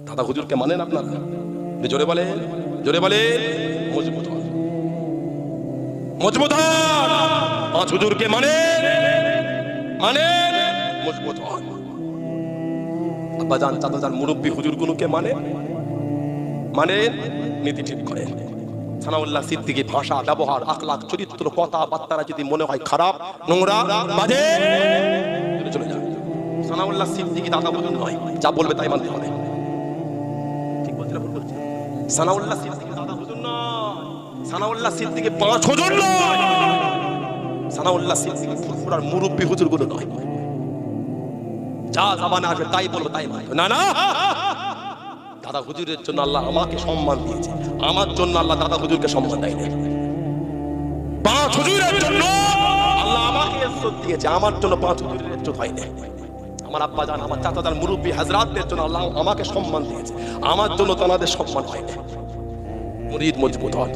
দাদা হুজুরকে মানেন আপনারা? জোরে বলেন, জোরে বলেন। মজবুত হন, মজবুত হন। পাঁচ হুজুরকে মানেন, মানেন, মজবুত হন। আব্বাজান চাচাজান মুরব্বী হুজুরগুলোকে মানেন, নীতি ঠিক করেন। সানাউল্লাহ সিদ্দিকী ভাষা, ব্যবহার, আখলাক, চরিত্র, কথা বার্তারা যদি মনে হয় খারাপ, নোংরা, বাজে, চলে যান। সানাউল্লাহ সিদ্দিকী দাদা হুজুর নয়, যা বলবে তাই মানতে হবে। ঠিক বলছি না ভুল বলছি? সানাউল্লাহ সিদ্দিকী দাদা হুজুর নয়, সানাউল্লাহ সিদ্দিকী পাঁচ হুজুর নয়, সানাউল্লাহ সিদ্দিকী ফুরফুরার মুরব্বী হুজুরগুলো নয়। যা জামানে আসবে তাই বলবো, তাই মানবে না। না, দাদা হুজুরের জন্য আল্লাহ আমাকে সম্মান দিয়েছে, আমার জন্য আল্লাহ দাদা হুজুরকে সম্মান দেয়নি। পাঁচ হুজুরের জন্য আল্লাহ আমাকে ইজ্জত দিয়েছে, আমার জন্য পাঁচ হুজুরের ইজ্জত হয়নি। আমার আব্বা জান, আমার চাচা জান, মুরব্বী হাজরাতদের জন্য আল্লাহ আমাকে সম্মান দিয়েছে, আমার জন্য তাদের সম্মান হয়নি। মুরিদ মজবুত হয়।